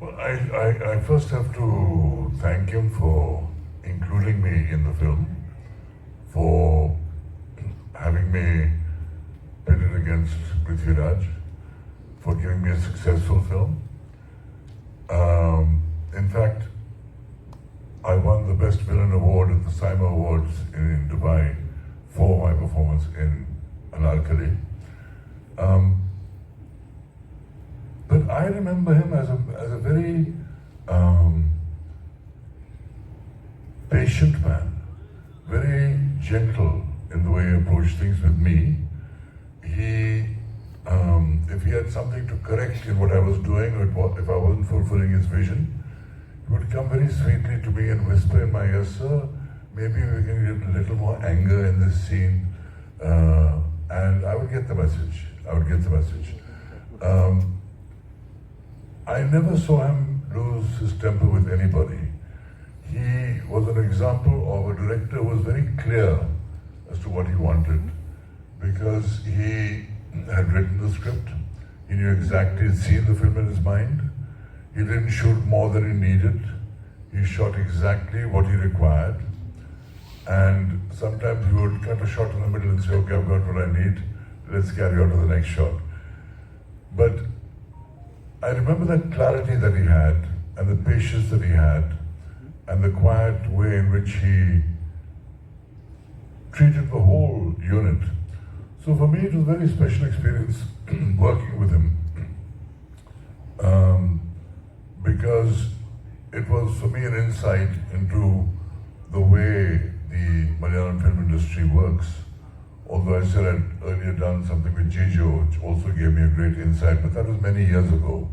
Well, I first have to thank him for including me in the film, for having me pitted against Prithviraj, for giving me a successful film. In fact, I won the Best Villain Award at the SIMA Awards in Dubai for my performance in Anarkali. But I remember him as a very patient man, very gentle in the way he approached things with me. If he had something to correct in what I was doing, or if I wasn't fulfilling his vision, he would come very sweetly to me and whisper in my ear, "Sir, maybe we can get a little more anger in this scene." And I would get the message. I never saw him lose his temper with anybody. He was an example of a director who was very clear as to what he wanted, because he had written the script. He knew exactly, he'd seen the film in his mind. He didn't shoot more than he needed. He shot exactly what he required. And sometimes he would cut a shot in the middle and say, "Okay, I've got what I need. Let's carry on to the next shot." But I remember that clarity that he had, and the patience that he had, and the quiet way in which he treated the whole unit. So for me, it was a very special experience working with him, because it was for me an insight into the way the Malayalam film industry works. Although I said I'd earlier done something with Jijo, which also gave me a great insight, but that was many years ago.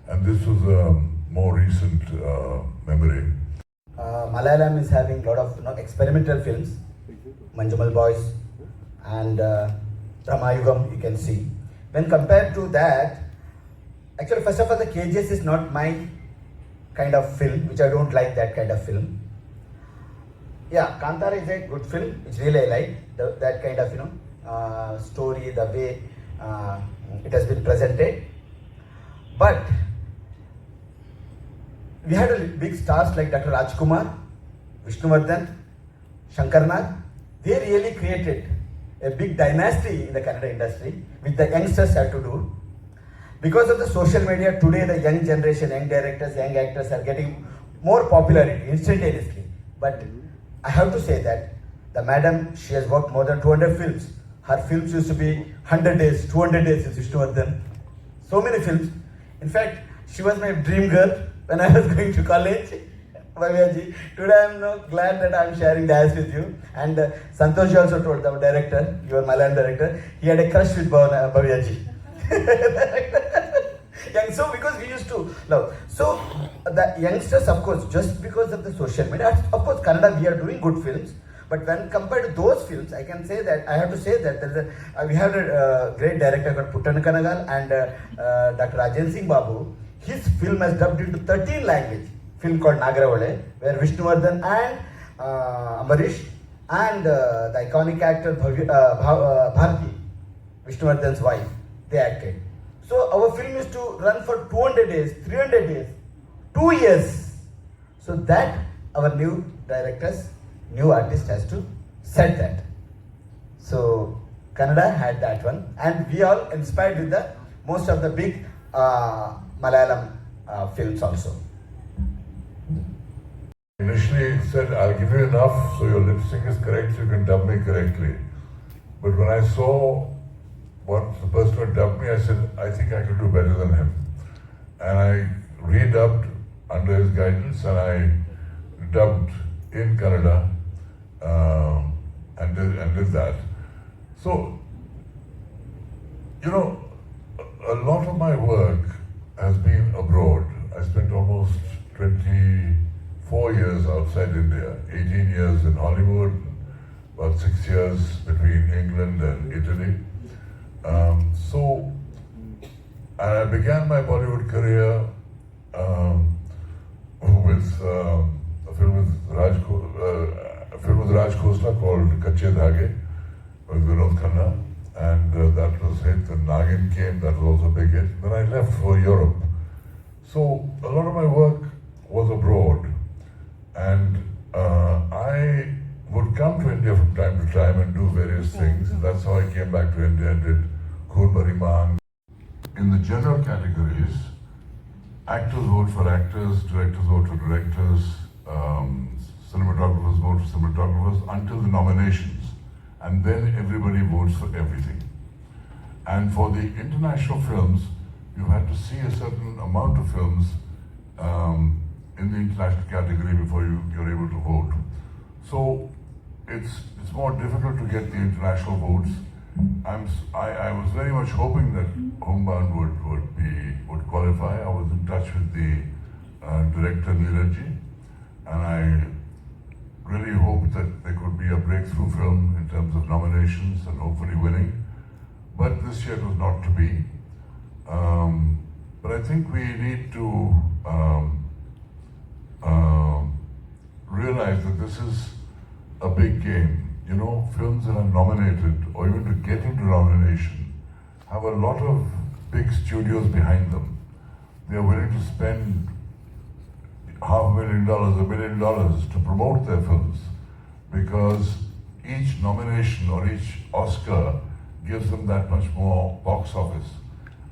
And this was a more recent memory. Malayalam is having a lot of experimental films, Manjumal Boys and Ramayugam, you can see. When compared to that, actually first of all the KGF is not my kind of film, which I don't like that kind of film. Yeah, Kantara is a good film, which really I like, that kind of story, the way it has been presented. But we had a big stars like Dr. Rajkumar, Vishnuvardhan, Shankarnag. They really created a big dynasty in the Kannada industry, which the youngsters have to do. Because of the social media, today the young generation, young directors, young actors are getting more popularity instantaneously. But I have to say that the madam, she has worked more than 200 films. Her films used to be 100 days, 200 days with Vishnuvardhan. So many films. In fact, she was my dream girl when I was going to college. Bhavyaji, today I am glad that I am sharing this with you. And Santosh also told, the director, your Malayalam director, he had a crush with Bhavyaji. So because we used to love. So the youngsters, of course, just because of the social media, of course, Kannada, we are doing good films. But when compared to those films, I can say that, I have to say that we have a great director called Puttan Kanagal and Dr. Rajan Singh Babu. His film has dubbed into 13 languages. Film called Nagaravale, where Vishnuvardhan and Ambarish and the iconic actor Bharti, Vishnuvardhan's wife, they acted. So our film is to run for 200 days, 300 days, 2 years. So that our new directors, new artist has to set that. So Kannada had that one, and we all inspired with the most of the big Malayalam films also. Initially he said, "I'll give you enough so your lip sync is correct so you can dub me correctly." But when I saw what the person who dubbed me, I said, "I think I could do better than him." And I redubbed under his guidance, and I dubbed in Kannada and did that. So, you know, a lot of my work has been abroad. I spent almost 24 years outside India, 18 years in Hollywood, about 6 years between England and Italy. And I began my Bollywood career with a film with Raj Khosla called Kache Dhage with Vinod Khanna, and that was hit. And Nagin came, that was also a big hit. Then I left for Europe. So a lot of my work was abroad, and I would come to India from time to time and do various things. That's how I came back to India and did Khun Bari Mang. In the general categories, actors vote for actors, directors vote for directors, cinematographers vote for cinematographers until the nominations, and then everybody votes for everything. And for the international films, you had to see a certain amount of films in the international category before you're able to vote. So it's more difficult to get the international votes. I was very much hoping that Homebound would qualify. I was in touch with the director Neerajji, and I really hoped that there could be a breakthrough film in terms of nominations and hopefully winning. But this year it was not to be. But I think we need to realize that this is a big game. You know, films that are nominated or even to get into nomination have a lot of big studios behind them. They are willing to spend $500,000, $1 million to promote their films because each nomination or each Oscar gives them that much more box office.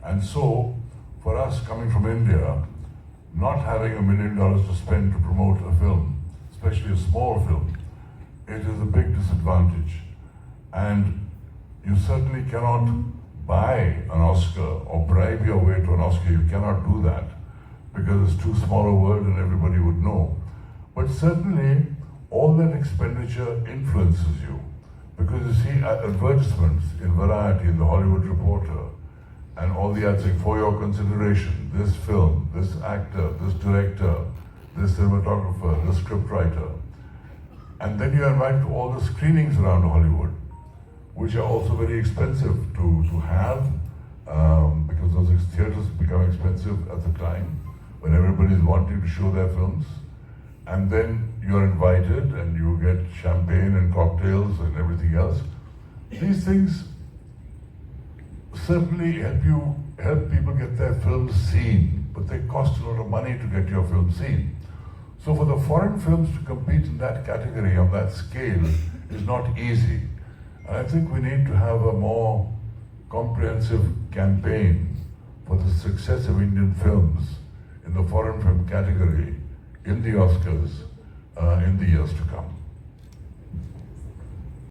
And so, for us coming from India, not having $1 million to spend to promote a film, especially a small film, it is a big disadvantage. And you certainly cannot buy an Oscar or bribe your way to an Oscar. You cannot do that because it's too small a world and everybody would know. But certainly, all that expenditure influences you. Because you see advertisements in Variety, in the Hollywood Reporter, and all the ads saying, for your consideration, this film, this actor, this director, this cinematographer, this scriptwriter. And then you're invited to all the screenings around Hollywood, which are also very expensive to have, because those theaters become expensive at the time when everybody's wanting to show their films. And then you're invited and you get champagne and cocktails and everything else. These things certainly help people get their films seen, but they cost a lot of money to get your film seen. So for the foreign films to compete in that category on that scale is not easy. And I think we need to have a more comprehensive campaign for the success of Indian films in the foreign film category in the Oscars in the years to come.